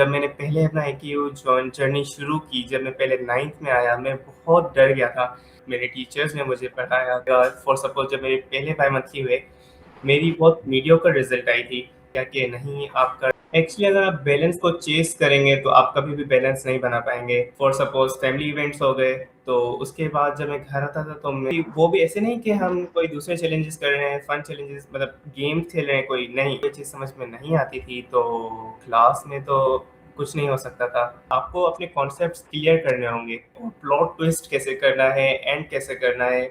जब मैंने पहले अपना आईक्यू जर्नी शुरू की, जब मैं पहले 9th में आया, मैं बहुत डर गया था। मेरे टीचर्स ने मुझे पढ़ाया फॉर सपोज़ जब मेरे पहले बाई-मंथली हुए, मेरी बहुत मीडियोकर रिज़ल्ट आई थी। क्या कि नहीं आपका एक्चुअली अगर आप बैलेंस को चेज़ करेंगे तो आप कभी भी बैलेंस नहीं बना पाएँगे। फॉर सपोज़ फैमिली इवेंट्स हो गए, तो उसके बाद जब मैं घर आता था तो मैं वो भी ऐसे नहीं कि हम कोई दूसरे चैलेंजेस कर रहे हैं, फन चैलेंजेस मतलब गेम खेल रहे हैं कोई, नहीं, ये चीज़ समझ में नहीं आती थी, तो क्लास में तो कुछ नहीं हो सकता था। आपको अपने कॉन्सेप्ट्स क्लियर करने होंगे, प्लॉट ट्विस्ट कैसे करना है, एंड कैसे करना है।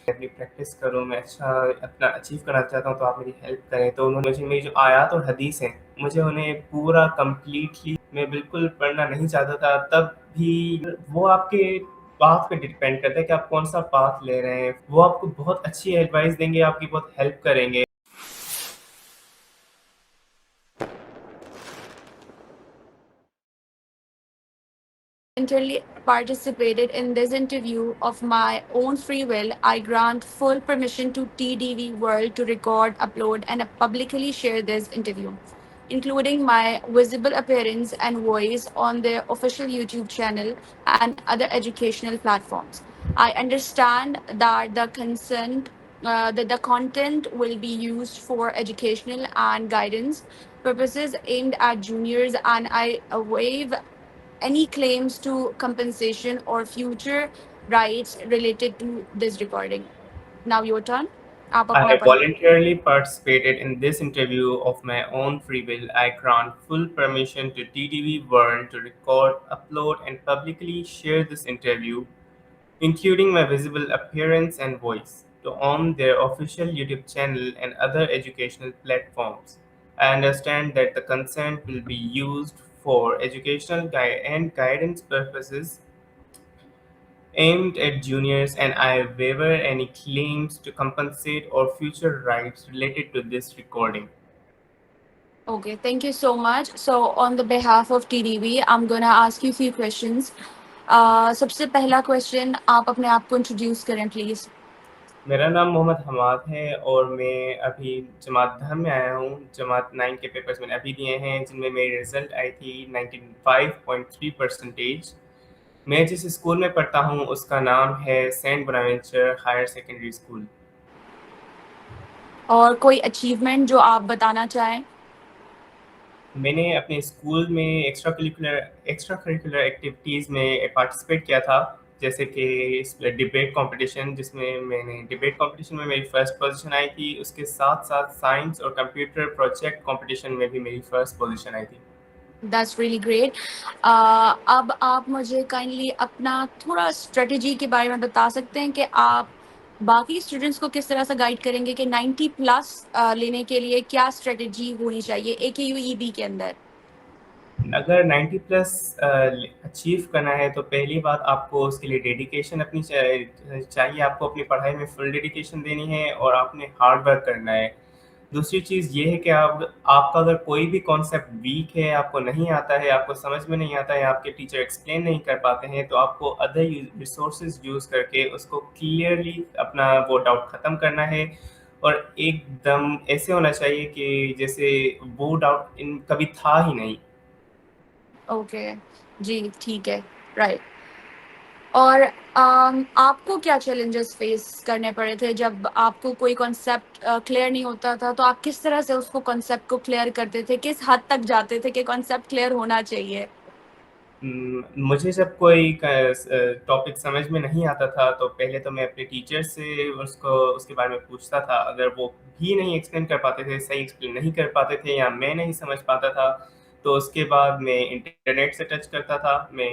अपनी प्रैक्टिस करूँ, मैं अच्छा अपना अचीव करना चाहता हूँ, तो आप मेरी हेल्प करें। तो उन्होंने मुझे मेरी जो आयात और हदीस हैं, मुझे उन्हें पूरा कंप्लीटली मैं बिल्कुल पढ़ना नहीं चाहता था, तब भी वो आपके पाथ पे डिपेंड करता है कि आप कौन-सा पाथ ले रहे हैं। वो आपको बहुत अच्छी एडवाइस देंगे, आपकी बहुत हेल्प करेंगे। Voluntarily participated in this interview of my own free will, I grant full permission to TDV World to record, upload, and publicly share this interview, including my visible appearance and voice on their official YouTube channel and other educational platforms. I understand that the content will be used for educational and guidance purposes aimed at juniors, and I waive any claims to compensation or future rights related to this recording. Now your turn. आप अपना I पढ़िए. voluntarily participated in this interview of my own free will. I grant full permission to TTV World to record, upload, and publicly share this interview, including my visible appearance and voice, to on their official YouTube channel and other educational platforms. I understand that the consent will be used for educational and guidance purposes aimed at juniors, and I waiver any claims to compensate or future rights related to this recording. Okay, thank you so much. So on the behalf of TDV, I'm gonna ask you a few questions. सबसे पहला question आप अपने आप को introduce करें please. मेरा नाम मोहम्मद हमाद है और मैं अभी जमात दहम में आया हूँ। जमात 9 के पेपर्स मैंने अभी दिए हैं, जिनमें मेरी रिज़ल्ट आई थी 95.3 परसेंटेज। मैं जिस स्कूल में पढ़ता हूँ उसका नाम है saint Bonaventure higher secondary school. और कोई अचीवमेंट जो आप बताना चाहें. मैंने अपने स्कूल में एक्स्ट्रा करिकुलर एक्टिविटीज़ में पार्टिसिपेट किया था, जैसे कि इस डिबेट कॉम्पिटिशन, जिसमें मैंने डिबेट कॉम्पिटिशन में मेरी फर्स्ट पोजीशन आई थी। उसके साथ-साथ साइंस और कंप्यूटर प्रोजेक्ट कॉम्पिटिशन में भी मेरी फर्स्ट पोजीशन आई थी। That's really great. अब आप मुझे काइंडली अपना थोड़ा स्ट्रेटजी के बारे में बता सकते हैं कि आप बाकी स्टूडेंट्स को किस तरह से गाइड करेंगे कि 90 प्लस लेने के लिए क्या स्ट्रेटजी होनी चाहिए AKUEB के अंदर. अगर 90 प्लस अचीव करना है, तो पहली बात आपको उसके लिए डेडिकेशन अपनी चाहिए। आपको अपनी पढ़ाई में फुल डेडिकेशन देनी है और आपने हार्ड वर्क करना है। दूसरी चीज़ ये है कि आपका अगर कोई भी कॉन्सेप्ट वीक है, आपको नहीं आता है, आपको समझ में नहीं आता है, आपके टीचर एक्सप्लेन नहीं कर पाते हैं, तो आपको अदर रिसोर्सेज यूज़ करके उसको क्लियरली अपना वो डाउट ख़त्म करना है। और एकदम ऐसे होना चाहिए कि जैसे वो डाउट इन कभी था ही नहीं। ओके. जी ठीक है. राइट. और आपको क्या चैलेंजेस फेस करने पड़े थे जब आपको कोई कॉन्सेप्ट क्लियर नहीं होता था, तो आप किस तरह से उसको कॉन्सेप्ट को क्लियर करते थे, किस हद तक जाते थे कि कॉन्सेप्ट क्लियर होना चाहिए. मुझे जब कोई टॉपिक समझ में नहीं आता था, तो पहले तो मैं अपने टीचर से उसको उसके बारे में पूछता था। अगर वो भी नहीं एक्सप्लेन कर पाते थे, सही एक्सप्लेन नहीं कर पाते थे या मैं नहीं समझ पाता था, तो उसके बाद मैं इंटरनेट से टच करता था। मैं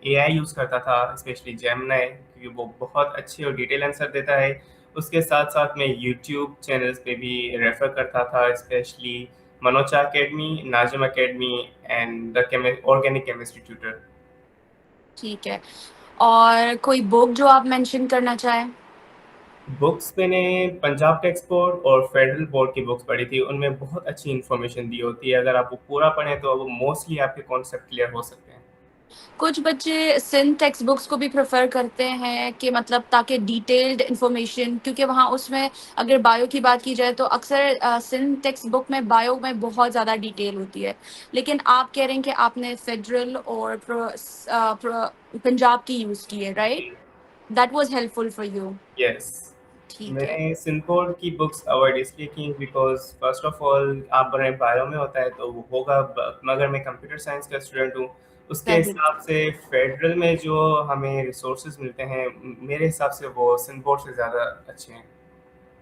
एआई यूज़ करता था, स्पेशली जेमिनी, क्योंकि वो बहुत अच्छे और डिटेल आंसर देता है। उसके साथ-साथ मैं यूट्यूब चैनल्स पे भी रेफ़र करता था, specially Manocha Academy, Najm Academy, and the Organic Chemistry Tutor. ठीक है. और कोई बुक जो आप मेंशन करना चाहें. बुक्स मैंने पंजाब टेक्स्ट बोर्ड और फेडरल बोर्ड की बुक्स पढ़ी थी। उनमें बहुत अच्छी इन्फॉर्मेशन दी होती है। अगर आप वो पूरा पढ़ें तो वो मोस्टली आपके कॉन्सेप्ट क्लियर हो सकते हैं। कुछ बच्चे सिंथ टेक्स्ट बुक्स को भी प्रेफ़र करते हैं कि मतलब ताकि डिटेल्ड इन्फॉर्मेशन, क्योंकि वहाँ उसमें अगर बायो की बात की जाए तो अक्सर सिंथ टेक्स्ट बुक में बायो में बहुत ज़्यादा डिटेल होती है। लेकिन आप कह रहे हैं कि आपने फेडरल और पंजाब की यूज़ की है, राइट? जी, that was helpful for you. Yes. ठीक है, मैंने सिंथोड की बुक्स अवॉइड इसलिए की बिकॉज़ फर्स्ट ऑफ ऑल आप बड़े बायो में होता है तो वो होगा मगर मैं कंप्यूटर साइंस का स्टूडेंट हूँ, उसके सही। हिसाब से फेडरल में जो हमें रिसोर्सेज़ मिलते हैं मेरे हिसाब से वो सिंथोड से ज़्यादा अच्छे हैं।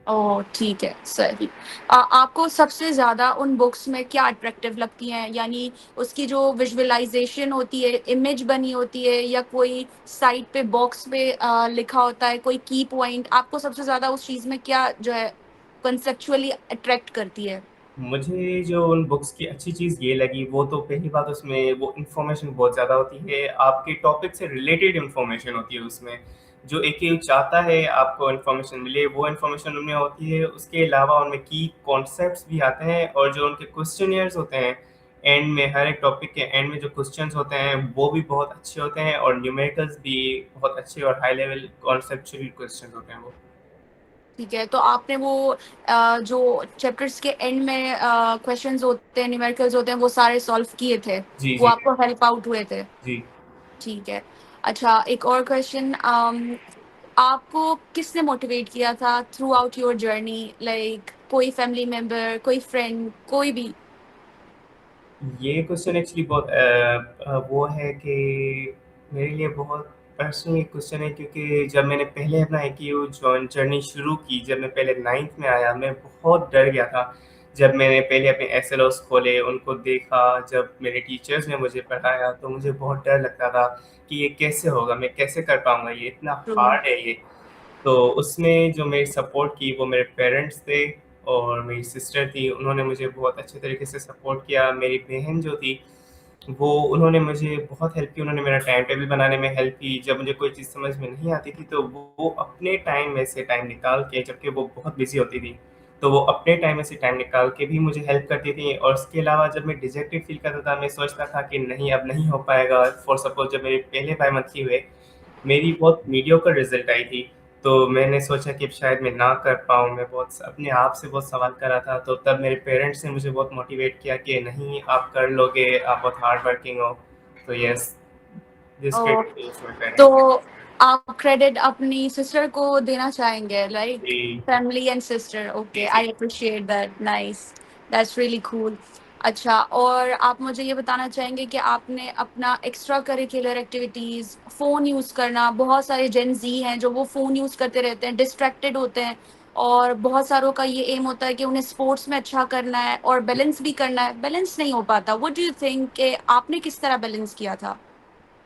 ओह! ठीक है, सही। आपको सबसे ज़्यादा उन बुक्स में क्या अट्रैक्टिव लगती हैं? यानी उसकी जो विज़ुअलाइज़ेशन होती है, इमेज बनी होती है या कोई साइड पे बॉक्स पे लिखा होता है, कोई की पॉइंट, आपको सबसे ज़्यादा उस चीज़ में क्या जो है कॉन्सेप्चुअली अट्रैक्ट करती है? मुझे जो उन बुक्स की अच्छी चीज़ ये लगी वो तो पहली बात उसमें वो इन्फॉर्मेशन बहुत ज़्यादा होती है, आपके टॉपिक से रिलेटेड इन्फॉर्मेशन होती है उसमें। जो एकेयू चाहता है आपको इन्फॉर्मेशन मिले वो इन्फॉर्मेशन उनमें होती है, उसके अलावा उनमें की कॉन्सेप्ट्स भी आते हैं और जो उनके क्वेश्चनियर्स होते हैं, एंड में हर एक टॉपिक के एंड में जो क्वेश्चन्स होते हैं वो भी बहुत अच्छे होते हैं और न्यूमेरिकल्स भी बहुत अच्छे और हाई लेवल कॉन्सेप्चुअल क्वेश्चन्स होते हैं वो। ठीक है, तो आपने वो जो चैप्टर्स के एंड में क्वेश्चन्स होते हैं, न्यूमेरिकल्स होते हैं, वो सारे सॉल्व किए थे? जी, वो जी। आपको हेल्प आउट हुए थे? जी। ठीक है। अच्छा, एक और क्वेश्चन, आपको किसने मोटिवेट किया था through out your journey? Like कोई फैमिली मेंबर, कोई फ्रेंड, कोई भी? ये क्वेश्चन एक्चुअली बहुत वो है कि मेरे लिए बहुत पर्सनल क्वेश्चन है क्योंकि जब मैंने पहले अपना AQU जॉइन जर्नी शुरू की, जब मैं पहले 9th में आया, मैं बहुत डर गया था। जब मैंने पहले अपने एसएलओस खोले, उनको देखा, जब मेरे टीचर्स ने मुझे पढ़ाया, तो मुझे बहुत डर लगता था कि ये कैसे होगा, मैं कैसे कर पाऊँगा, ये इतना ट्रू। हार्ड है ये। तो उसमें जो मेरी सपोर्ट की वो मेरे पेरेंट्स थे और मेरी सिस्टर थी, उन्होंने मुझे बहुत अच्छे तरीके से सपोर्ट किया। मेरी बहन जो थी, वो उन्होंने मुझे बहुत हेल्प की, उन्होंने मेरा टाइम टेबल बनाने में हेल्प की। जब मुझे कोई चीज़ समझ में नहीं आती थी, तो वो अपने टाइम में से टाइम निकाल के जबकि वो बहुत बिज़ी होती थी, तो वो अपने टाइम में से टाइम निकाल के भी मुझे हेल्प करती थी और उसके अलावा जब मैं डिजेक्टेड फ़ील करता था, मैं सोचता था कि नहीं, अब नहीं हो पाएगा। फॉर सपोज़ जब मेरे पहले बाई-मंथली हुए, मेरी बहुत मीडियोकर रिज़ल्ट आई थी, तो मैंने सोचा कि शायद मैं ना कर पाऊँ, मैं बहुत अपने आप से बहुत सवाल कर रहा था, तो तब मेरे पेरेंट्स ने मुझे बहुत मोटिवेट किया कि नहीं, आप कर लोगे, आप बहुत हार्ड वर्किंग हो। तो yes, this oh! Credit goes to my तो पेरेंट्स। आप क्रेडिट अपनी सिस्टर को देना चाहेंगे, लाइक जी, फैमिली एंड सिस्टर। ओके, जी, जी। I appreciate that, nice, that's really cool. अच्छा, और आप मुझे ये बताना चाहेंगे कि आपने अपना extra curricular activities, phone use करना, बहुत सारे जेन जी हैं जो वो फोन यूज करते रहते हैं, डिस्ट्रैक्टेड होते हैं, और बहुत सारों का ये एम होता है कि उन्हें स्पोर्ट्स में अच्छा करना है और बैलेंस भी करना है, बैलेंस नहीं हो पाता। व्हाट डू यू थिंक कि आपने किस तरह बैलेंस किया था?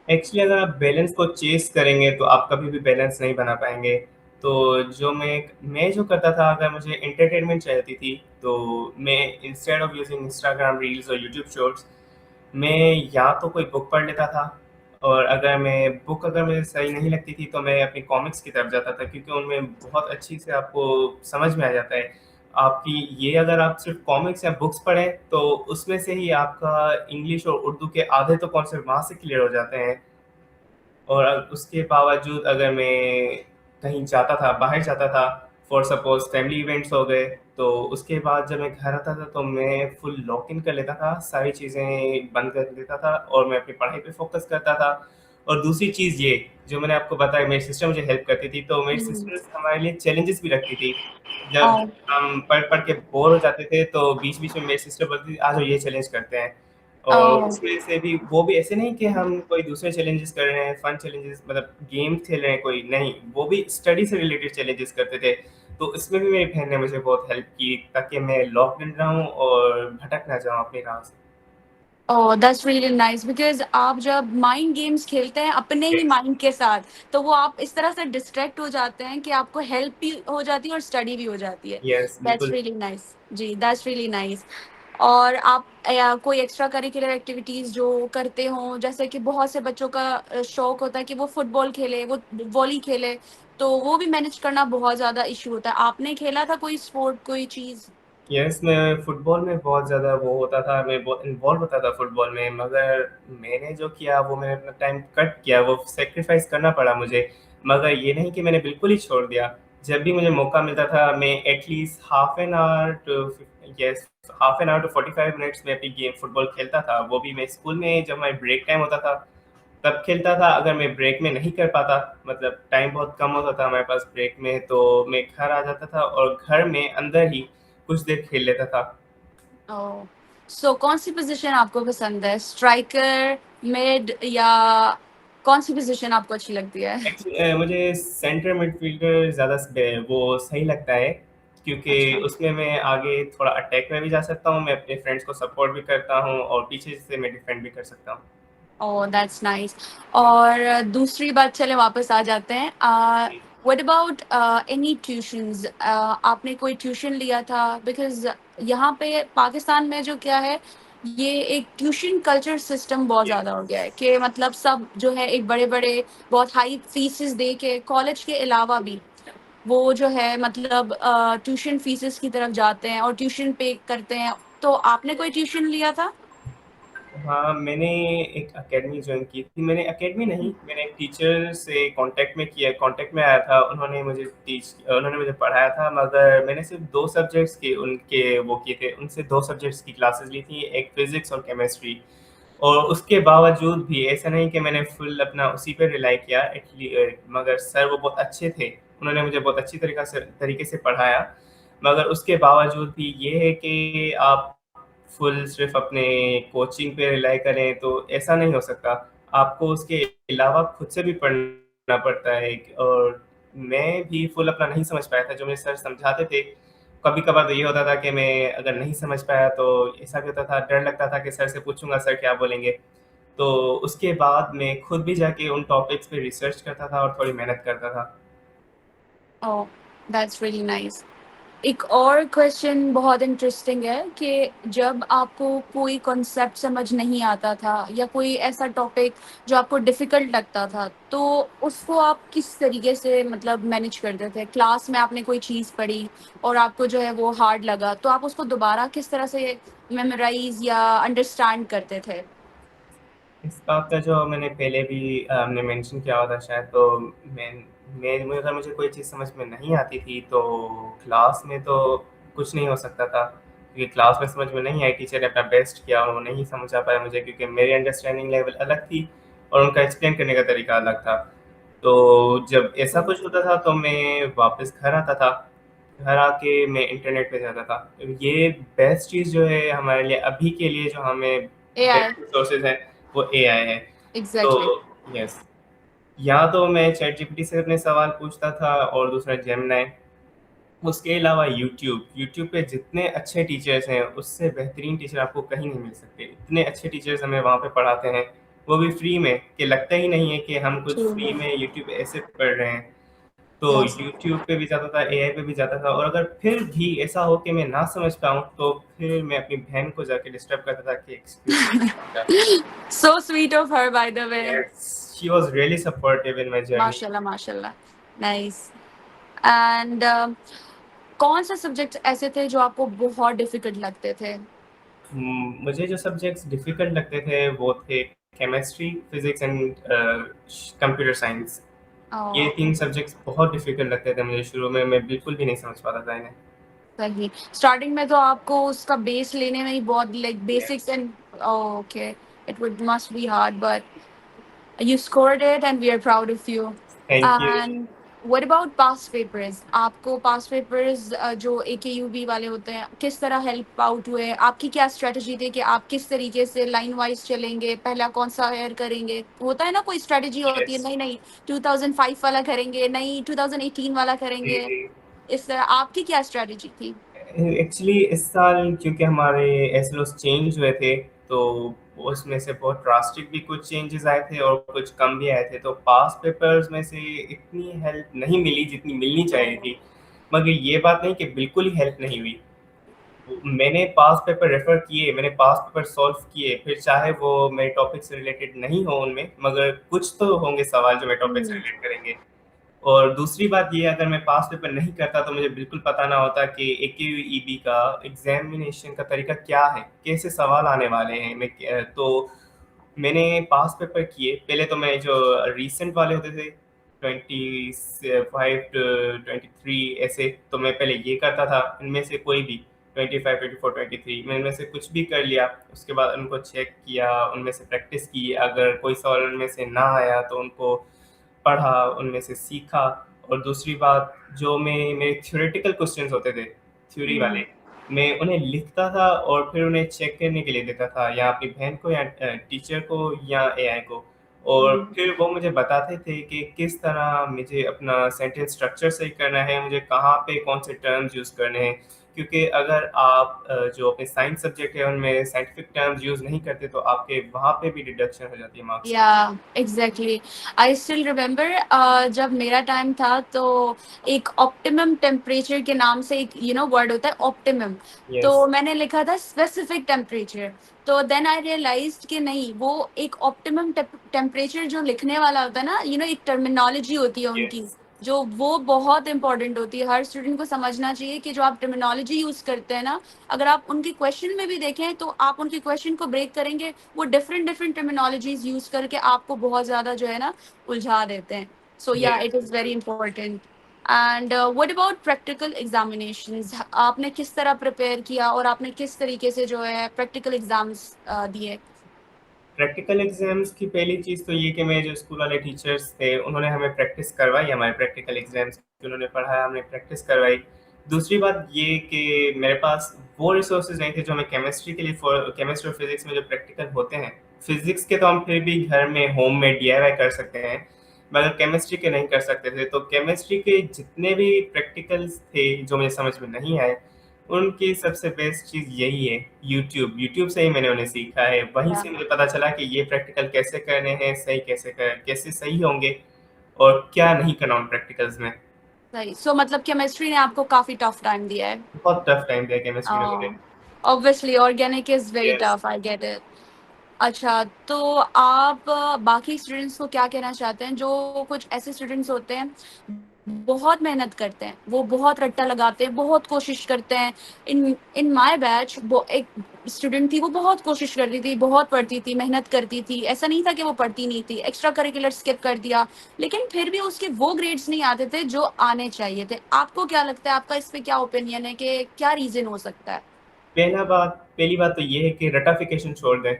एक्चुअली अगर आप बैलेंस को चेज़ करेंगे तो आप कभी भी बैलेंस नहीं बना पाएँगे। तो जो मैं जो करता था, अगर मुझे एंटरटेनमेंट चाहती थी, तो मैं instead of using Instagram reels और यूट्यूब शॉर्ट्स, मैं या तो कोई बुक पढ़ लेता था और अगर मुझे सही नहीं लगती थी तो मैं अपनी कॉमिक्स की तरफ जाता था क्योंकि उनमें बहुत अच्छी से आपको समझ में आ जाता है। आपकी ये अगर आप सिर्फ़ कॉमिक्स या बुक्स पढ़ें तो उसमें से ही आपका इंग्लिश और उर्दू के आधे तो कॉन्सेप्ट वहाँ से क्लियर हो जाते हैं। और उसके बावजूद अगर मैं कहीं जाता था, बाहर जाता था, फॉर सपोज़ फैमिली इवेंट्स हो गए, तो उसके बाद जब मैं घर आता था तो मैं फुल लॉक इन कर लेता था, सारी चीज़ें बंद कर देता था और मैं अपनी पढ़ाई पे फ़ोकस करता था। और दूसरी चीज़ ये, जो मैंने आपको बताया, मेरी सिस्टर मुझे हेल्प करती थी, तो मेरी हम्म। सिस्टर्स हमारे लिए चैलेंजेस भी रखती थी। जब हम पढ़-पढ़ के बोर हो जाते थे, तो बीच-बीच में मेरी सिस्टर बोलती थी, "आ जाओ ये चैलेंज करते हैं।" और ओ, उसमें से भी वो भी ऐसे नहीं कि हम कोई दूसरे चैलेंजेस कर रहे हैं, फन चैलेंजेस मतलब गेम खेल रहे हैं कोई, नहीं, वो भी स्टडी से रिलेटेड चैलेंजेस करते थे। तो इसमें भी मेरी बहन ने मुझे बहुत हेल्प की ताकि मैं लॉक्ड इन रहूँ और भटक ना जाऊँ अपनी राह से। ओह, दैट्स रियली नाइस, बिकॉज़ आप जब माइंड गेम्स खेलते हैं अपने ही यस, माइंड के साथ, तो वो आप इस तरह से डिस्ट्रैक्ट हो जाते हैं कि आपको हेल्प भी हो जाती है और स्टडी भी हो जाती है। यस, दैट्स बिल्कुल। Really nice. जी, दैट्स रियली नाइस। और आप या कोई एक्स्ट्रा करिकुलर एक्टिविटीज़ जो करते हों, जैसे कि बहुत से बच्चों का शौक होता है कि वो फुटबॉल खेले, वो वॉली खेले, तो वो भी मैनेज करना बहुत ज़्यादा इश्यू होता है। आपने खेला था कोई स्पोर्ट, कोई चीज़? यस, मैं फुटबॉल में बहुत ज़्यादा वो होता था, मैं बहुत इन्वॉल्व होता था फुटबॉल में, मगर मैंने जो किया वो मैंने अपना टाइम कट किया, वो सैक्रिफाइस करना पड़ा मुझे। मगर ये नहीं कि मैंने बिल्कुल ही छोड़ दिया। जब भी मुझे मौका मिलता था, मैं at least half an hour to yes, half an hour to 45 minutes में अपनी गेम फुटबॉल खेलता था। वो भी मैं स्कूल में जब हमारी ब्रेक टाइम होता था, तब खेलता था। अगर मैं ब्रेक में नहीं कर पाता, मतलब टाइम बहुत कम होता था हमारे पास ब्रेक में, तो मैं घर आ जाता था और घर में अंदर ही कुछ देर खेल लेता था। ओह! सो कौन-सी पोज़ीशन आपको पसंद है? स्ट्राइकर, मिड या कौन-सी पोज़ीशन आपको अच्छी लगती है? एक्चुअली मुझे सेंटर मिडफील्डर ज़्यादा वो सही लगता है, क्योंकि अच्छा। उसमें मैं आगे थोड़ा अटैक में भी जा सकता हूँ, मैं अपने फ्रेंड्स को सपोर्ट भी करता हूँ और पीछे से मैं डिफेंड भी कर सकता हूँ। ओह, दैट्स नाइस। और दूसरी बात, चलें वापस आ जाते हैं। What about any tuitions? आपने कोई ट्यूशन लिया था? बिकॉज़ यहाँ पे पाकिस्तान में जो क्या है, ये एक ट्यूशन कल्चर सिस्टम बहुत ज़्यादा हो गया है कि मतलब सब जो है एक बड़े-बड़े बहुत हाई फीसेस दे के कॉलेज के अलावा भी वो जो है मतलब ट्यूशन फीसेस की तरफ जाते हैं और ट्यूशन पे करते हैं। तो आपने कोई ट्यूशन लिया था? हाँ, मैंने एक अकेडमी जॉइन की थी। मैंने अकेडमी नहीं, मैंने एक टीचर से कॉन्टैक्ट में आया था। उन्होंने मुझे पढ़ाया था, मगर मैंने सिर्फ़ 2 सब्जेक्ट्स के उनके वो किए थे, उनसे 2 सब्जेक्ट्स की क्लासेस ली थी, एक फिज़िक्स और केमिस्ट्री। और उसके बावजूद भी ऐसा नहीं कि मैंने फुल अपना उसी पे रिलाई किया, मगर सर वो बहुत अच्छे थे। उन्होंने मुझे बहुत अच्छी तरीके से पढ़ाया। मगर उसके बावजूद भी ये है कि आप फुल सिर्फ़ अपने कोचिंग पे रिलाई करें, तो ऐसा नहीं हो सकता। आपको उसके अलावा खुद से भी पढ़ना पड़ता है। और मैं भी फुल अपना नहीं समझ पाया था, जो मेरे सर समझाते थे। कभी-कभार तो ये होता था कि मैं अगर नहीं समझ पाया, तो ऐसा भी होता था, डर लगता था कि सर से पूछूँगा, सर क्या बोलेंगे? तो उसके बाद मैं खुद भी जाके उन टॉपिक्स पे रिसर्च करता था और थोड़ी मेहनत करता था। ओह! That's really nice. एक और क्वेश्चन बहुत इंटरेस्टिंग है कि जब आपको कोई कॉन्सेप्ट समझ नहीं आता था या कोई ऐसा टॉपिक जो आपको डिफ़िकल्ट लगता था, तो उसको आप किस तरीके से मतलब मैनेज करते थे? क्लास में आपने कोई चीज़ पढ़ी और आपको जो है वो हार्ड लगा, तो आप उसको दोबारा किस तरह से मेमोराइज़ या अंडरस्टैंड करते थे? इस बात का जो मैंने पहले भी हमने मेंशन किया हुआ था शायद, तो मैं अगर मुझे कोई चीज़ समझ में नहीं आती थी, तो क्लास में तो कुछ नहीं हो सकता था, क्योंकि क्लास में समझ में नहीं आई, टीचर ने अपना बेस्ट किया और वो नहीं समझा पाया मुझे, क्योंकि मेरी अंडरस्टैंडिंग लेवल अलग थी और उनका एक्सप्लेन करने का तरीका अलग था। तो जब ऐसा हुँ। कुछ होता था, तो मैं वापस घर आता था। घर आके मैं इंटरनेट पे जाता था। ये बेस्ट चीज़ जो है हमारे लिए अभी के लिए, जो हमें एआई, बेस्ट रिसोर्सेज़ हैं, वो एआई है। तो एग्ज़ैक्टली। यस, या तो मैं चैटजीपीटी से अपने सवाल पूछता था और दूसरा जेमिनी। उसके अलावा यूट्यूब पे जितने अच्छे टीचर्स हैं, उससे बेहतरीन टीचर आपको कहीं नहीं मिल सकते। इतने अच्छे टीचर्स हमें वहाँ पे पढ़ाते हैं, वो भी फ्री में, कि लगता ही नहीं है कि हम कुछ ट्रू, फ्री में यूट्यूब पे ऐसे पढ़ रहे हैं। तो यस। यूट्यूब पे भी जाता था, एआई पे भी जाता था, और अगर फिर भी ऐसा हो कि मैं ना समझ पाऊँ, तो फिर मैं अपनी बहन को जाके डिस्टर्ब करता था कि एक्सक्यूज़ मी, बेटा। So sweet of her, by the way. Yes, she was really supportive in my journey. माशाल्लाह, माशाल्लाह। नाइस। एंड कौन-से सब्जेक्ट्स ऐसे थे जो आपको बहुत डिफ़िकल्ट लगते थे? मुझे जो सब्जेक्ट्स डिफ़िकल्ट लगते थे, वो थे chemistry, physics and computer science. ये ओह! 3 सब्जेक्ट्स बहुत डिफ़िकल्ट लगते थे मुझे शुरू में, मैं बिल्कुल भी नहीं समझ पाता था इन्हें। सही। स्टार्टिंग में तो आपको उसका बेस लेने में ही बहुत like basics yes, and oh, okay. It would must be hard but you scored it and we are proud of you. Thank you. And what about past papers? आपको past papers जो AKUB वाले होते हैं, किस तरह help out हुए? आपकी क्या स्ट्रैटेजी थी कि आप किस तरीके से लाइन वाइज चलेंगे? पहला कौन सा ईयर करेंगे? होता है ना कोई स्ट्रैटेजी होती है, यस। नहीं नहीं 2005 वाला करेंगे, नहीं 2018 वाला जी, करेंगे। जी। इस तरह आपकी क्या स्ट्रैटेजी थी? एक्चुअली इस साल क्योंकि हमारे एसओएस चेंज हुए थे, तो उसमें से बहुत ड्रास्टिक भी कुछ चेंजेस आए थे और कुछ कम भी आए थे, तो पास पेपर्स में से इतनी हेल्प नहीं मिली जितनी मिलनी चाहिए थी। मगर ये बात नहीं कि बिल्कुल ही हेल्प नहीं हुई। मैंने पास पेपर रेफर किए, मैंने पास पेपर सॉल्व किए, फिर चाहे वो मेरे टॉपिक से रिलेटेड नहीं हो उनमें, मगर कुछ तो होंगे सवाल जो मेरे टॉपिक से हुँ, रिलेट करेंगे। और दूसरी बात ये, अगर मैं पास पेपर नहीं करता तो मुझे बिल्कुल पता ना होता कि AQEB का एग्जामिनेशन का तरीका क्या है, कैसे सवाल आने वाले हैं। तो मैंने पास पेपर किए। पहले तो मैं जो रीसेंट वाले होते थे 25 टू 23 ऐसे, तो मैं पहले ये करता था। इनमें से कोई भी 25, 24, 23 मैं इनमें से कुछ भी कर लिया। उसके बाद उनको चेक किया, उनमें से प्रैक्टिस की। अगर कोई सवाल उनमें से ना आया तो उनको पढ़ा, उनमें से सीखा। और दूसरी बात, जो मेरे थ्योरेटिकल क्वेश्चंस होते थे, थ्योरी वाले, हम्म। मैं उन्हें लिखता था और फिर उन्हें चेक करने के लिए देता था, या अपनी बहन को, या टीचर को, या AI को। और हम्म। फिर वो मुझे बताते थे कि किस तरह मुझे अपना सेंटेंस स्ट्रक्चर सही करना है, मुझे कहाँ पे कौन से टर्म्स यूज़ करने हैं। क्योंकि अगर आप जो अपने साइंस सब्जेक्ट है उनमें साइंटिफिक टर्म्स यूज़ नहीं करते तो आपके वहाँ पे भी डिडक्शन हो जाती है मार्क्स या की। एग्जैक्टली, आई स्टिल रिमेम्बर जब मेरा टाइम था तो एक ऑप्टिमम टेम्परेचर के नाम से एक वर्ड होता है ऑप्टिमम। तो यस। मैंने लिखा था स्पेसिफिक टेम्परेचर। तो देन आई रियलाइज्ड कि नहीं, वो एक ऑप्टिमम टेम्परेचर जो लिखने वाला होता है ना, एक टर्मिनोलॉजी होती है यस। उनकी, जो वो बहुत इंपॉर्टेंट होती है। हर स्टूडेंट को समझना चाहिए कि जो आप टर्मिनोलॉजी यूज करते हैं ना, अगर आप उनके क्वेश्चन में भी देखें तो आप उनके क्वेश्चन को ब्रेक करेंगे, वो डिफरेंट डिफरेंट टर्मिनोलॉजीज यूज करके आपको बहुत ज्यादा जो है ना उलझा देते हैं। सो या yes. It is very important. And what about practical examinations, आपने किस तरह प्रिपेयर किया और आपने किस तरीके से जो है प्रैक्टिकल एग्जाम्स दिए? प्रैक्टिकल एग्जाम्स की पहली चीज़ तो ये कि मेरे जो स्कूल वाले टीचर्स थे उन्होंने हमें प्रैक्टिस करवाई, हमारे प्रैक्टिकल एग्जाम्स की उन्होंने पढ़ाया, हमने प्रैक्टिस करवाई। दूसरी बात ये कि मेरे पास वो रिसोर्सेज नहीं थे जो हमें केमिस्ट्री के लिए, केमिस्ट्री और फिजिक्स में जो प्रैक्टिकल होते हैं। फिजिक्स के तो हम फिर भी घर में होम में DIY कर सकते हैं, मगर केमिस्ट्री के नहीं कर सकते थे। तो केमिस्ट्री के जितने भी प्रैक्टिकल्स थे जो मुझे समझ में नहीं आए, उनकी सबसे बेस्ट चीज़ यही है, यूट्यूब से ही मैंने उन्हें सीखा है। वहीं से मुझे पता चला कि ये प्रैक्टिकल कैसे करने हैं, कैसे सही होंगे, और क्या नहीं करना उन प्रैक्टिकल्स में। सही। सो मतलब केमिस्ट्री ने आपको काफी टफ टाइम दिया है? बहुत टफ टाइम दिया केमिस्ट्री ने मुझे। Obviously organic is very yes. Tough, I get it. अच्छा, तो आप बाकी स्टूडेंट्स को क्या कहना चाहते हैं, जो कुछ ऐसे स्टूडेंट्स होते हैं बहुत मेहनत करते हैं, वो बहुत रट्टा लगाते हैं, बहुत कोशिश करते हैं। इन इन माय बैच वो एक स्टूडेंट थी, वो बहुत कोशिश करती थी, बहुत पढ़ती थी, मेहनत करती थी, ऐसा नहीं था कि वो पढ़ती नहीं थी, एक्स्ट्रा करिकुलर स्किप कर दिया, लेकिन फिर भी उसके वो ग्रेड्स नहीं आते थे जो आने चाहिए थे। आपको क्या लगता है, आपका इस पे क्या ओपिनियन है कि क्या रीजन हो सकता है? पहली बात तो ये है कि रटाफिकेशन छोड़ दें,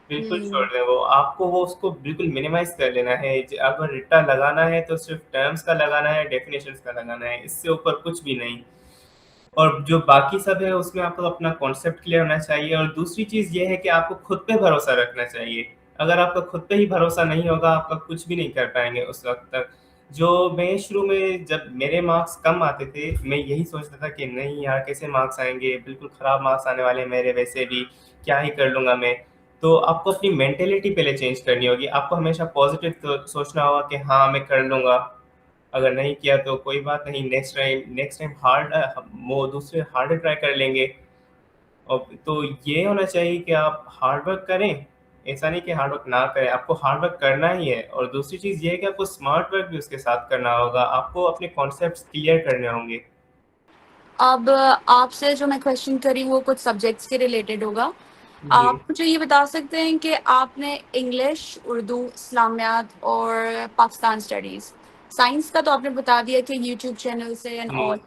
बिल्कुल छोड़ हम्म। दें। वो आपको वो उसको बिल्कुल मिनिमाइज कर लेना है। अगर रट्टा लगाना है तो सिर्फ टर्म्स का लगाना है, डेफिनेशंस का लगाना है, इससे ऊपर कुछ भी नहीं। और जो बाकी सब है उसमें आपको अपना कॉन्सेप्ट क्लियर होना चाहिए। और दूसरी चीज़ ये है कि आपको खुद पे भरोसा रखना चाहिए। अगर आपका खुद पे ही भरोसा नहीं होगा, आपका कुछ भी नहीं कर पाएंगे उस वक्त तक। जो मैं शुरू में, जब मेरे मार्क्स कम आते थे, मैं यही सोचता था कि नहीं यार, कैसे मार्क्स आएंगे, बिल्कुल ख़राब मार्क्स आने वाले हैं मेरे, वैसे भी क्या ही कर लूँगा मैं। तो आपको अपनी मेंटेलिटी पहले चेंज करनी होगी। आपको हमेशा पॉजिटिव तो सोचना होगा कि हाँ मैं कर लूँगा। अगर नहीं किया तो कोई बात नहीं, नेक्स्ट टाइम हार्ड, वो दूसरे हार्डर ट्राई कर लेंगे। और तो ये होना चाहिए कि आप हार्ड वर्क करें। ऐसा नहीं कि हार्ड वर्क ना करें, आपको हार्ड वर्क करना ही है। और दूसरी चीज़ ये है कि आपको स्मार्ट वर्क भी उसके साथ करना होगा, आपको अपने कॉन्सेप्ट्स क्लियर करने होंगे। अब आपसे जो मैं क्वेश्चन करी वो कुछ सब्जेक्ट्स के रिलेटेड होगा। जी। आप मुझे ये बता सकते हैं कि आपने इंग्लिश, उर्दू, इस्लामियात और पाकिस्तान स्टडीज़, साइंस का तो आपने बता दिया कि यूट्यूब चैनल से एंड जी। ऑल।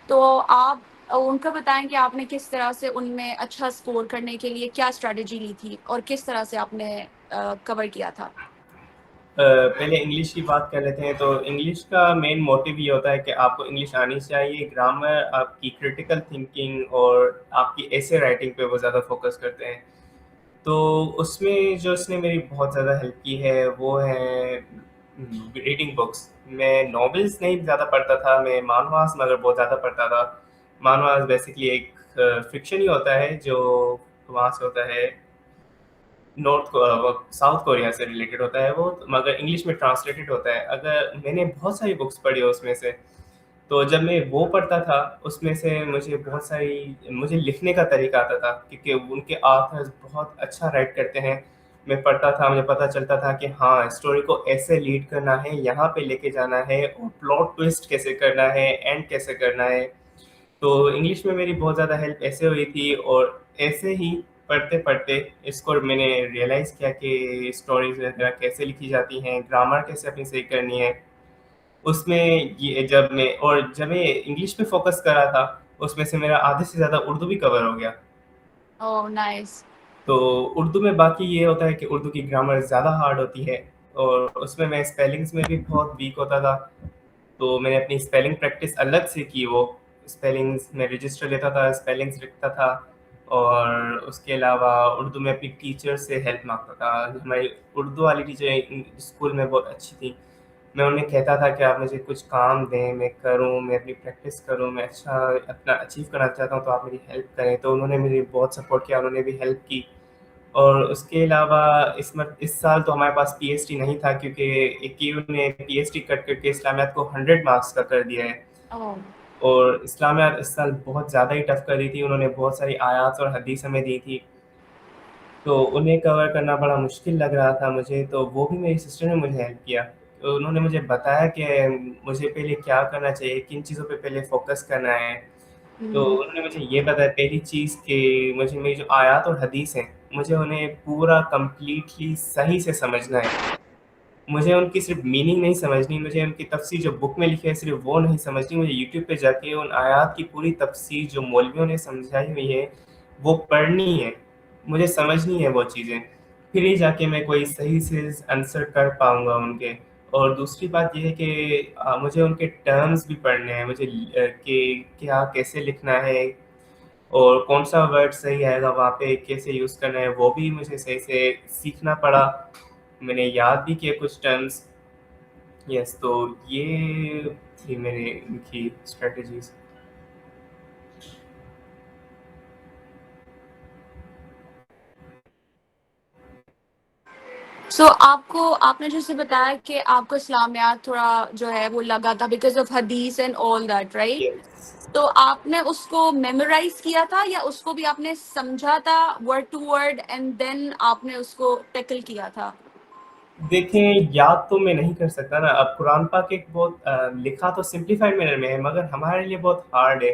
तो आप उनका बताएं कि आपने किस तरह से उनमें अच्छा स्कोर करने के लिए क्या स्ट्रेटजी ली थी और किस तरह से आपने कवर किया था? पहले इंग्लिश की बात कर लेते हैं। तो इंग्लिश का मेन मोटिव ये होता है कि आपको इंग्लिश आनी चाहिए। ग्रामर, आपकी क्रिटिकल थिंकिंग और आपकी ऐसे राइटिंग पे वो ज़्यादा फोकस करते हैं। तो उसमें जो उसने मेरी बहुत ज़्यादा हेल्प की है वो है रीडिंग बुक्स। मैं नॉवेल्स नहीं ज़्यादा पढ़ता था, मैं मानवास मगर बहुत ज़्यादा पढ़ता था। मानवास बेसिकली एक फिक्शन ही होता है जो वहाँ से होता है, साउथ कोरिया से रिलेटेड होता है वो, मगर इंग्लिश में ट्रांसलेटेड होता है। अगर मैंने बहुत सारी बुक्स पढ़ी है उसमें से, तो जब मैं वो पढ़ता था उसमें से मुझे बहुत सारी, मुझे लिखने का तरीका आता था, क्योंकि उनके ऑथर्स बहुत अच्छा राइट करते हैं। मैं पढ़ता था, मुझे पता चलता था कि हाँ, स्टोरी को ऐसे लीड करना है, यहाँ पे लेके जाना है और प्लॉट ट्विस्ट कैसे करना है, एंड कैसे करना है। तो इंग्लिश में मेरी बहुत ज़्यादा हेल्प ऐसे हुई थी और ऐसे ही पढ़ते-पढ़ते इसको मैंने रियलाइज़ किया कि स्टोरीज़ वगैरह कैसे लिखी जाती हैं, ग्रामर कैसे अपनी सही करनी है। उसमें ये जब मैं इंग्लिश पे फ़ोकस कर रहा था, उसमें से मेरा आधे से ज़्यादा उर्दू भी कवर हो गया। Oh nice. तो उर्दू में बाकी ये होता है कि उर्दू की ग्रामर ज़्यादा हार्ड होती है और उसमें मैं स्पेलिंग्स में भी बहुत वीक होता था। तो मैंने अपनी स्पेलिंग प्रैक्टिस अलग से की, वो स्पेलिंग्स में रजिस्टर लेता था, स्पेलिंग्स लिखता था और उसके अलावा उर्दू में अपनी टीचर से हेल्प माँगता था। हमारी उर्दू वाली टीचर स्कूल में बहुत अच्छी थी। मैं उन्हें कहता था कि आप मुझे कुछ काम दें, मैं करूँ, मैं अपनी प्रैक्टिस करूँ, मैं अच्छा अपना अचीव करना चाहता हूँ तो आप मेरी हेल्प करें। तो उन्होंने मेरी बहुत सपोर्ट किया, उन्होंने भी हेल्प की। और उसके अलावा इस साल तो हमारे पास पीएचडी नहीं था क्योंकि एकेयू ने पीएचडी कट करके इस्लामियात को 100 मार्क्स का कर दिया है। ओह। और इस्लामियात इस साल बहुत ज़्यादा ही टफ कर दी थी, उन्होंने बहुत सारी आयात और हदीस हमें दी थी, तो उन्हें कवर करना बड़ा मुश्किल लग रहा था मुझे, तो वो भी मेरी सिस्टर ने मुझे हेल्प किया। तो उन्होंने मुझे बताया कि मुझे पहले क्या करना चाहिए, किन चीज़ों पे पहले फ़ोकस करना है। तो हम्म। उन्होंने मुझे ये बताया पहली चीज़ कि मुझे मेरी जो आयात और हदीस हैं, मुझे उन्हें पूरा कंप्लीटली सही से समझना है। मुझे उनकी सिर्फ़ मीनिंग नहीं समझनी, मुझे उनकी तफ़सीर जो बुक में लिखी है सिर्फ़ वो नहीं समझनी, मुझे यूट्यूब पे जाके उन आयात की पूरी तफ़सीर जो मौलवियों ने समझाई हुई है, वो पढ़नी है। मुझे समझनी है वो चीज़ें। फिर ही जाके मैं कोई सही से आंसर कर पाऊँगा उनके। और दूसरी बात ये है कि मुझे उनके टर्म्स भी पढ़ने हैं, कि क्या कैसे लिखना है और कौन-सा वर्ड सही आएगा वहाँ पे, कैसे यूज़ करना है, वो भी मुझे सही से सीखना पड़ा। मैंने याद भी किए कुछ टर्म्स। यस, तो ये थी मेरी इनकी स्ट्रैटेजीज़। सो आपको आपने जैसे बताया कि आपको इस्लामियात थोड़ा जो है वो लगा था बिकॉज ऑफ हदीस and all that, right? Yes. तो आपने उसको मेमोराइज किया था या उसको भी आपने समझा था word to word and then आपने उसको टैकल किया था? देखें, याद तो मैं नहीं कर सकता ना, अब कुरान पाक एक बहुत लिखा तो सिम्प्लीफाइड मैनर में है, मगर हमारे लिए बहुत हार्ड है।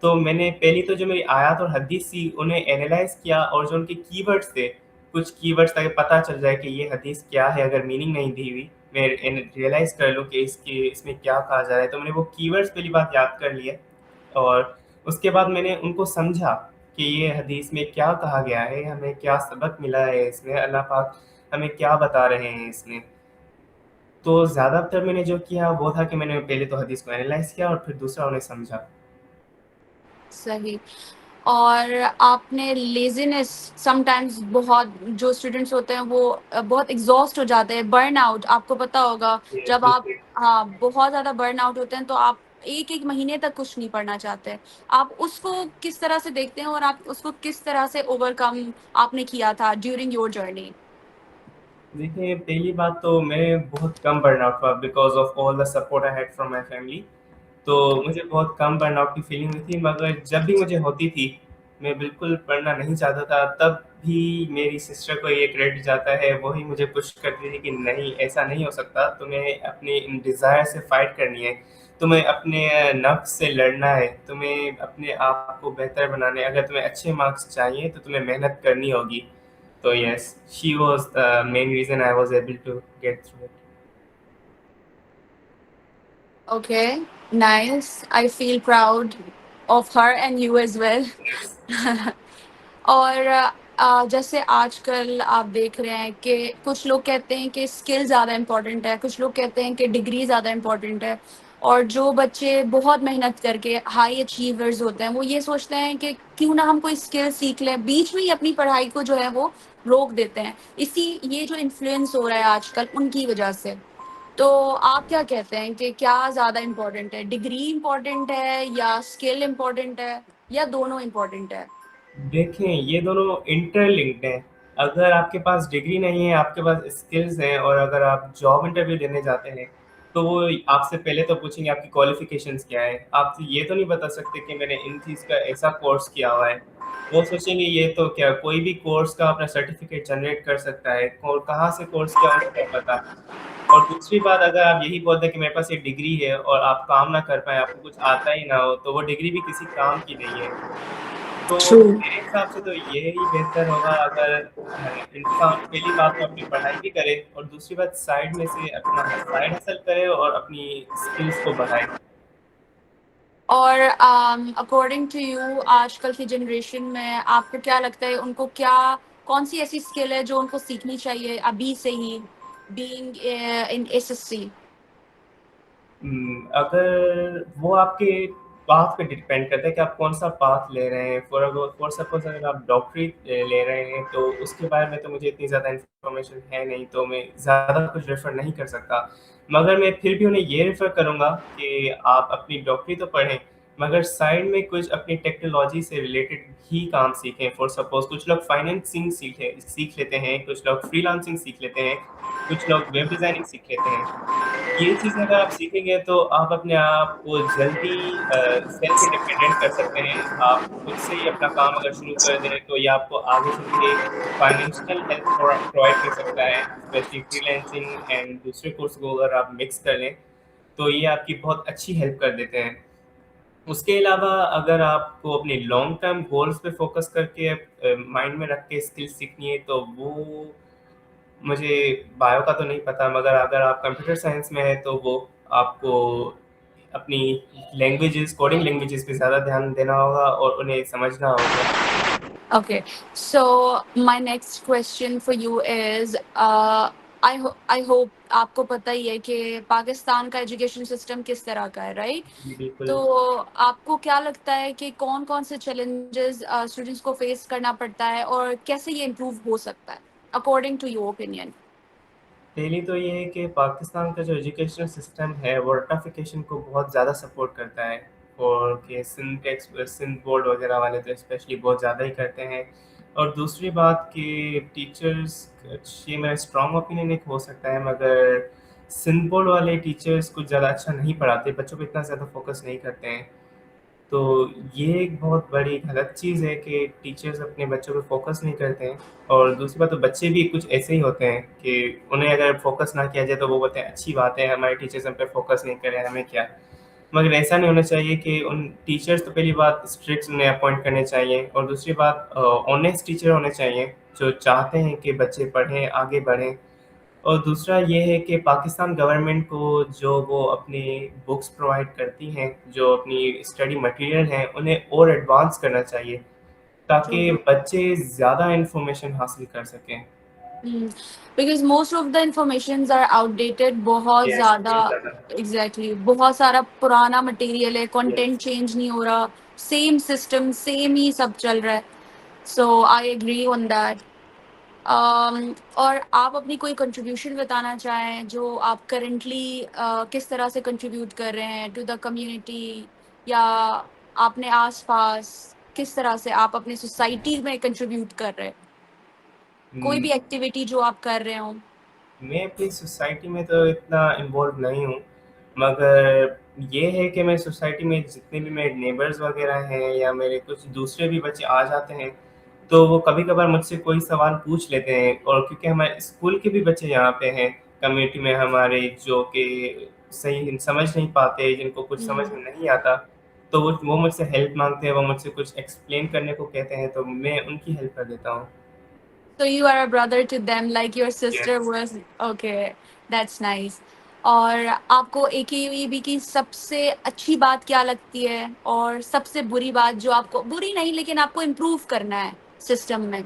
तो मैंने पहली तो जो मेरी आयत और हदीस थी, उन्हें एनालाइज़ किया और जो उनके कीवर्ड्स थे, कुछ कीवर्ड्स ताकि पता चल जाए कि ये हदीस क्या है, अगर मीनिंग नहीं दी हुई, मैं रियलाइज़ कर लूँ कि इसमें क्या कहा जा रहा है। तो मैंने वो कीवर्ड्स पहली बात याद कर लिए और उसके बाद मैंने उनको समझा कि ये हदीस में क्या कहा गया है, हमें क्या सबक मिला है इसमें, अल्लाह पाक हमें क्या बता रहे हैं इसमें। तो ज़्यादातर मैंने जो किया वो था कि मैंने पहले तो हदीस को एनालाइज़ किया और फिर दूसरा उन्हें समझा। सही। और आपने लेज़ीनेस समटाइम्स बहुत जो स्टूडेंट्स होते हैं वो बहुत एग्ज़ॉस्ट हो जाते हैं, बर्नआउट आपको पता होगा ये जब आप बिल्कुल। हाँ, बहुत ज़्यादा बर्नआउट होते हैं तो आप 1-1 महीने तक कुछ नहीं पढ़ना चाहते। आप उसको किस तरह से देखते हैं और आप उसको किस तरह से ओवरकम आपने किया था ड्यूरिंग योर जर्नी? देखिए, पहली बात तो मैं बहुत कम बर्नआउट हुआ because of all the support I had from my family. तो मुझे बहुत कम बर्नआउट की फीलिंग हुई थी, मगर जब भी मुझे होती थी, मैं बिल्कुल पढ़ना नहीं चाहता था, तब भी मेरी सिस्टर को ये क्रेडिट जाता है, वो ही मुझे पुश करती थी कि नहीं, ऐसा नहीं हो सकता, तुम्हें अपने इन डिज़ायर से फाइट करनी है, तुम्हें अपने नफ्स से लड़ना है, तुम्हें अपने आप को बेहतर बनाना है, अगर तुम्हें अच्छे मार्क्स चाहिए, तो तुम्हें मेहनत करनी होगी। तो yes, she was the main reason I was able to get through it. Okay, nice. I feel proud of her and you as well. Yes. और जैसे आजकल आप देख रहे हैं कि कुछ लोग कहते हैं कि स्किल ज़्यादा इम्पोर्टेंट है, कुछ लोग कहते हैं कि डिग्री ज़्यादा इम्पोर्टेंट है और जो बच्चे बहुत मेहनत करके हाई अचीवर्स होते हैं, वो ये सोचते हैं कि क्यों ना हम कोई स्किल सीख लें, बीच में ही अपनी पढ़ाई को जो है वो रोक देते हैं। ये जो इन्फ्लुएंस हो रहा है आजकल उनकी वजह से। तो आप क्या कहते हैं कि क्या ज़्यादा इम्पोर्टेंट है? डिग्री इम्पोर्टेंट है या स्किल इम्पोर्टेंट है या दोनों इम्पोर्टेंट है? देखें, ये दोनों इंटरलिंक्ड हैं। अगर आपके पास डिग्री नहीं है, आपके पास स्किल्स हैं और अगर आप जॉब इंटरव्यू देने जाते हैं, तो वो आपसे पहले तो पूछेंगे आपकी क्वालिफ़िकेशंस क्या हैं। आप ये तो नहीं बता सकते कि मैंने इन चीज़ का ऐसा कोर्स किया हुआ है। वो सोचेंगे ये तो क्या कोई भी कोर्स का अपना सर्टिफिकेट जनरेट कर सकता है, कहाँ से कोर्स क्या उनको क्या पता। और दूसरी बात, अगर आप यही बोलते हैं कि मेरे पास एक डिग्री है और आप काम ना कर पाए, आपको कुछ आता ही ना हो, तो वो डिग्री भी किसी काम की नहीं है। तो True. मेरे हिसाब से तो यही बेहतर होगा, अगर इंसान पहली बात तो अपनी पढ़ाई भी करे और दूसरी बात साइड में से अपना साइड हसल करे और अपनी स्किल्स को बढ़ाए। और अकॉर्डिंग टू यू आजकल की जनरेशन में आपको क्या लगता है उनको क्या कौन सी ऐसी स्किल है जो उनको सीखनी चाहिए अभी से ही बीइंग इन एसएससी? अगर वो आपके पाथ पे डिपेंड करता है कि आप कौन सा पाथ ले रहे हैं। फॉर सपोज अगर आप डॉक्टरी ले रहे हैं तो उसके बारे में तो मुझे इतनी ज़्यादा इन्फॉर्मेशन है नहीं, तो मैं ज़्यादा कुछ रेफर नहीं कर सकता। मगर मैं फिर भी उन्हें ये रेफर करूँगा कि आप अपनी डॉक्टरी तो पढ़ें, मगर साइड में कुछ अपनी टेक्नोलॉजी से रिलेटेड भी काम सीखें। फॉर सपोज कुछ लोग फाइनेंसिंग सीख लेते हैं, कुछ लोग फ्रीलांसिंग सीख लेते हैं, कुछ लोग वेब डिज़ाइनिंग सीख लेते हैं। ये चीज़ें अगर आप सीखेंगे तो आप अपने आप को जल्दी सेल्फ इंडिपेंडेंट कर सकते हैं। आप खुद से ही अपना काम अगर शुरू कर दें तो ये आपको आगे चल के फाइनेंशियल हेल्प प्रोवाइड कर सकता है, स्पेशली फ्रीलांसिंग एंड दूसरे कोर्स को अगर आप मिक्स कर लें, तो ये आपकी बहुत अच्छी हेल्प कर देते हैं। उसके अलावा अगर आपको अपने लॉन्ग टर्म गोल्स पे फ़ोकस करके माइंड में रख के स्किल्स सीखनी है, तो वो मुझे बायो का तो नहीं पता, मगर अगर आप कंप्यूटर साइंस में हैं तो वो आपको अपनी लैंग्वेजेस, कोडिंग लैंग्वेजेस पे ज़्यादा ध्यान देना होगा और उन्हें समझना होगा। Okay, so my next question for you is I hope आपको पता ही है कि पाकिस्तान का एजुकेशन सिस्टम किस तरह का है, राइट? जी, बिल्कुल। तो आपको क्या लगता है कि कौन-कौन से चैलेंजेस स्टूडेंट्स को फेस करना पड़ता है और कैसे ये इम्प्रूव हो सकता है अकॉर्डिंग टू योर ओपिनियन? पहली तो ये है कि पाकिस्तान का जो एजुकेशन सिस्टम है वो रट्टाफिकेशन को बहुत ज़्यादा सपोर्ट करता है, और कि सिंध बोर्ड वगैरह वाले तो स्पेशली बहुत ज़्यादा ही करते हैं। और दूसरी बात कि टीचर्स, ये मेरा स्ट्रॉन्ग ओपिनियन एक हो सकता है, मगर सिंध बोर्ड वाले टीचर्स कुछ ज़्यादा अच्छा नहीं पढ़ाते, बच्चों पे इतना ज़्यादा फोकस नहीं करते हैं। तो ये एक बहुत बड़ी गलत चीज़ है कि टीचर्स अपने बच्चों पे फ़ोकस नहीं करते हैं। और दूसरी बात, तो बच्चे भी कुछ ऐसे ही होते हैं कि उन्हें अगर फ़ोकस ना किया जाए तो वो बोलते हैं अच्छी बात है, हमारे टीचर्स हम पे फ़ोकस नहीं कर रहे हैं, हमें क्या। मगर ऐसा नहीं होना चाहिए कि उन टीचर्स तो पहली बात स्ट्रिक्ट उन्हें अपॉइंट करने चाहिए, और दूसरी बात ऑनेस्ट टीचर होने चाहिए जो चाहते हैं कि बच्चे पढ़ें, आगे बढ़ें। और दूसरा ये है कि पाकिस्तान गवर्नमेंट को जो वो अपनी बुक्स प्रोवाइड करती हैं, जो अपनी स्टडी मटेरियल हैं, उन्हें और एडवांस करना चाहिए ताकि बच्चे ज़्यादा इन्फॉर्मेशन हासिल कर सकें। Because most of the information are outdated, बहुत यस, ज़्यादा। बहुत ज़्यादा। एग्जैक्टली, बहुत सारा पुराना मटेरियल है, यस। कंटेंट चेंज नहीं हो रहा, सेम सिस्टम सेम ही सब चल रहा है। सो आई एग्री ऑन दैट। और आप अपनी कोई कंट्रीब्यूशन बताना चाहें जो आप करंटली किस तरह से कंट्रीब्यूट कर रहे हैं टू द कम्युनिटी, या आपने आसपास किस तरह से आप अपनी सोसाइटी में कंट्रीब्यूट कर रहे हैं, कोई हम्म, भी एक्टिविटी जो आप कर रहे हो? मैं अपनी सोसाइटी में तो इतना इन्वॉल्व नहीं हूँ, मगर ये है कि मैं सोसाइटी में जितने भी मेरे नेबर्स वगैरह हैं या मेरे कुछ दूसरे भी बच्चे आ जाते हैं, तो वो कभी-कभार मुझसे कोई सवाल पूछ लेते हैं। और क्योंकि हमारे स्कूल के भी बच्चे यहाँ पे हैं कम्युनिटी में हमारे, जो कि सही समझ नहीं पाते, जिनको कुछ समझ में नहीं आता, तो वो मुझसे हेल्प माँगते हैं, वो मुझसे कुछ एक्सप्लेन करने को कहते हैं, तो मैं उनकी हेल्प कर देता हूँ। So you are a brother to them, like your sister yes. was. Okay, that's nice. और आपको AKUEB की सबसे अच्छी बात क्या लगती है और सबसे बुरी बात जो आपको बुरी नहीं लेकिन आपको इम्प्रूव करना है सिस्टम में?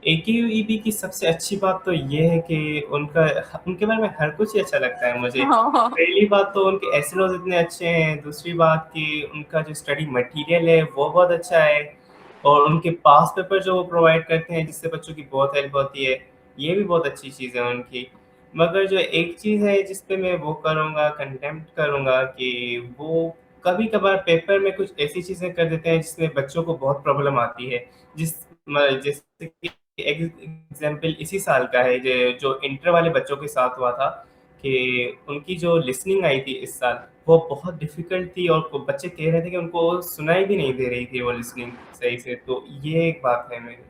AKUEB की सबसे अच्छी बात तो ये है कि उनके बारे में हर कुछ ही अच्छा लगता है मुझे। हाँ। पहली बात तो उनके एसएनओज़ इतने अच्छे हैं, दूसरी बात कि उनका जो स्टडी मटीरियल है वो बहुत अच्छा है, और उनके पास पेपर जो वो प्रोवाइड करते हैं जिससे बच्चों की बहुत हेल्प होती है, ये भी बहुत अच्छी चीज़ है उनकी। मगर जो एक चीज़ है जिस पे मैं वो करूँगा, कंटेम्प्ट करूँगा, कि वो कभी-कभार पेपर में कुछ ऐसी चीज़ें कर देते हैं जिसमें बच्चों को बहुत प्रॉब्लम आती है। जैसे कि एग्ज़ाम्पल इसी साल का है, जो इंटर वाले बच्चों के साथ हुआ था कि उनकी जो लिसनिंग आई थी इस साल, वो बहुत डिफ़िकल्ट थी और को बच्चे कह रहे थे कि उनको सुनाई भी नहीं दे रही थी वो लिसनिंग सही से, तो ये एक बात है मेरी।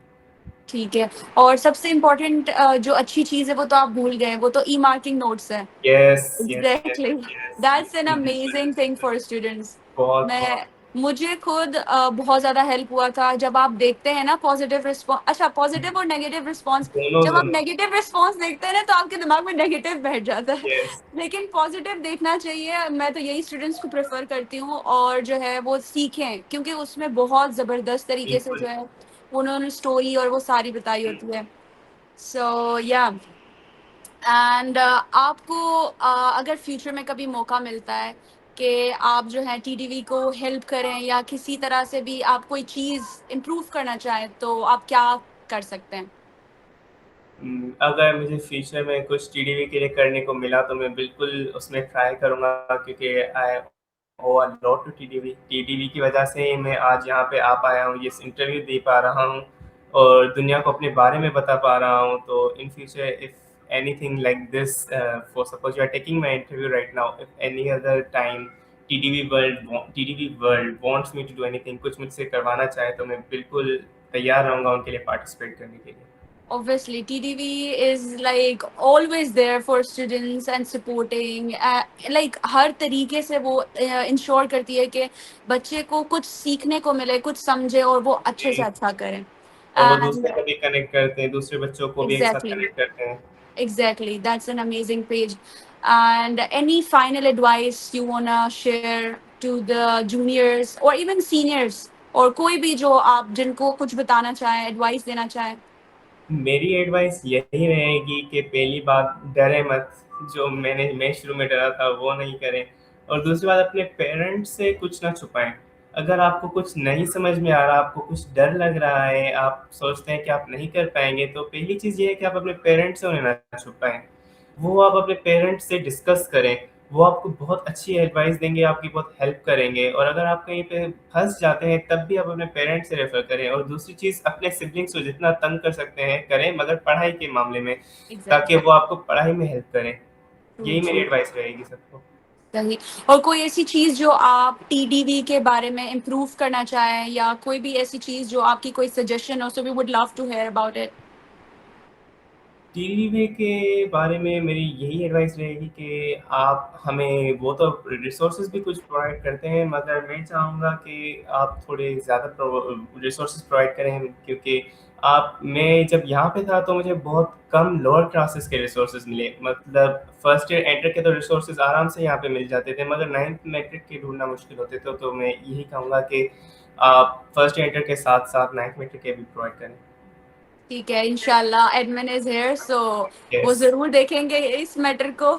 ठीक है। और सबसे इम्पोर्टेंट जो अच्छी चीज़ है वो तो आप भूल गए, वो तो ई-मार्किंग नोट्स है। Yes, yes, yes, exactly, yes, that's an बिल्कुल, बिल्कुल। Amazing thing for students. बहुत, बहुत मैं मुझे खुद बहुत ज़्यादा हेल्प हुआ था जब आप देखते हैं ना पॉज़िटिव अच्छा पॉज़िटिव और नेगेटिव रिस्पॉन्स, दोनों, जब आप दोनों। नेगेटिव रिस्पॉन्स देखते हैं ना तो आपके दिमाग में नेगेटिव बैठ जाता है। यस, लेकिन पॉज़िटिव देखना चाहिए, मैं तो यही स्टूडेंट्स को प्रेफ़र करती हूँ और जो है वो सीखें क्योंकि उसमें बहुत ज़बरदस्त तरीके से बिल्कुल। जो है उन्होंने स्टोरी और वो सारी बताई हुँ। होती है। सो या एंड आपको अगर फ्यूचर में कभी मौका मिलता है कि आप जो है टीडीवी को हेल्प करें या किसी तरह से भी आप कोई चीज़ इम्प्रूव करना चाहें तो आप क्या कर सकते हैं? अगर मुझे फ्यूचर में कुछ टीडीवी के लिए करने को मिला तो मैं बिल्कुल उसमें ट्राई करूँगा क्योंकि आई ओwe अ लॉट टू टीडीवी। टीडीवी की वजह से ही मैं आज यहाँ पे आ पाया हूँ, ये इंटरव्यू दे पा रहा हूँ और दुनिया को अपने बारे में बता पा रहा हूँ। तो in future if anything like this for suppose you are taking my interview right now, if any other time TDV world wants me to do anything, कुछ मुझसे करवाना चाहे तो मैं बिल्कुल तैयार रहूँगा उनके लिए पार्टिसिपेट करने के लिए। Obviously, TDV is like always there for students and supporting. Like हर तरीके से वो इंश्योर करती है कि बच्चे को कुछ सीखने को मिले, कुछ समझे और वो अच्छे से जी। अच्छा करें। और वो And दूसरों को भी कनेक्ट करते हैं, दूसरे बच्चों को भी एक साथ exactly. कनेक्ट करते हैं। Exactly. That's an amazing page. And any final advice you wanna share to the juniors or even seniors और कोई भी जो आप जिनको कुछ बताना चाहें, एडवाइस देना चाहें? मेरी एडवाइस यही रहेगी कि पहली बात डरे मत, जो मैं शुरू में डरा था वो नहीं करें और दूसरी बात अपने पेरेंट्स से कुछ ना छुपाएँ। अगर आपको कुछ नहीं समझ में आ रहा, आपको कुछ डर लग रहा है, आप सोचते हैं कि आप नहीं कर पाएँगे, तो पहली चीज़ ये है कि आप अपने पेरेंट्स से उन्हें ना छुपाएँ। वो आप अपने पेरेंट्स से डिस्कस करें, वो आपको बहुत अच्छी एडवाइस देंगे, आपकी बहुत हेल्प करेंगे और अगर आप कहीं पे फँस जाते हैं तब भी आप अपने पेरेंट्स से रेफ़र करें और दूसरी चीज़ अपने सिब्लिंग्स को जितना तंग कर सकते हैं करें मगर पढ़ाई के मामले में, ताकि Exactly. वो आपको पढ़ाई में हेल्प करें। True, यही मेरी true. एडवाइस रहेगी सबको। सही। और कोई ऐसी चीज़ जो आप टीडीवी के बारे में इम्प्रूव करना चाहें या कोई भी ऐसी चीज़ जो आपकी कोई सजेशन हो, so we would love to hear about it. TV के बारे में मेरी यही एडवाइस रहेगी कि आप हमें वो तो रिसोर्सेज़ भी कुछ प्रोवाइड करते हैं, मगर मैं चाहूँगा कि आप थोड़े ज़्यादा रिसोर्सेज़ प्रोवाइड करें क्योंकि मैं जब यहाँ पे था तो मुझे बहुत कम लोअर क्लासेस के रिसोर्सेज़ मिले। मतलब फर्स्ट ईयर एंटर के तो रिसोर्सेज़ आराम से यहाँ पे मिल जाते थे, मगर 9th मैट्रिक के ढूँढना मुश्किल होते थे, तो मैं यही कहूँगा कि आप फर्स्ट ईयर एंटर के साथ-साथ 9th मैट्रिक के भी प्रोवाइड करें। ठीक है, इंशाल्लाह एडमिन इज़ हियर सो वो यस, ज़रूर देखेंगे इस मैटर को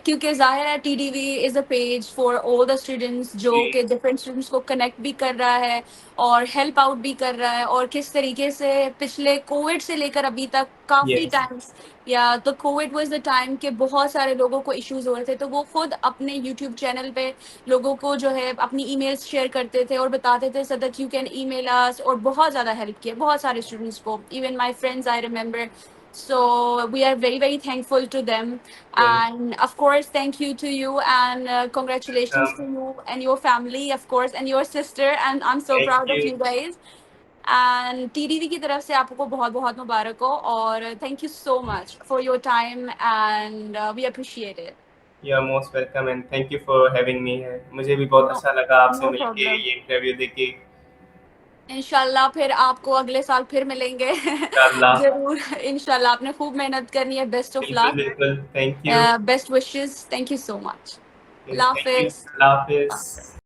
क्योंकि ज़ाहिर है TDV is a page for all the students जो जी, कि डिफरेंट स्टूडेंट्स को कनेक्ट भी कर रहा है और हेल्प आउट भी कर रहा है और किस तरीके से पिछले कोविड से लेकर अभी तक काफ़ी यस, टाइम्स या तो कोविड वाज़ द टाइम कि बहुत सारे लोगों को इश्यूज़ हो रहे थे, तो वो खुद अपने यूट्यूब चैनल पे लोगों को जो है अपनी ईमेल्स शेयर करते थे और बताते थे so that you can email अस और बहुत ज़्यादा हेल्प किया बहुत सारे स्टूडेंट्स को, even my friends I remember. So we are very very thankful to them, बिल्कुल। and of course thank you to you and congratulations to you and your family of course and your sister, and I'm so Thank proud of you. you guys and टीडीवी की तरफ से आपको बहुत बहुत मुबारक हो और thank you so much for your time and we appreciate it. You are most welcome and thank you for having me here. मुझे भी बहुत No, अच्छा लगा आपसे no मिलके, problem. ये इंटरव्यू देके। इंशाल्लाह फिर आपको अगले साल फिर मिलेंगे। इंशाअल्लाह। ज़रूर, इंशाल्लाह आपने खूब मेहनत करनी है, बेस्ट ऑफ बिल्कुल, लक, बिल्कुल। Thank you. Best wishes, thank you so much. Allah thank you. हाफ़िज़। अल्लाह हाफ़िज़।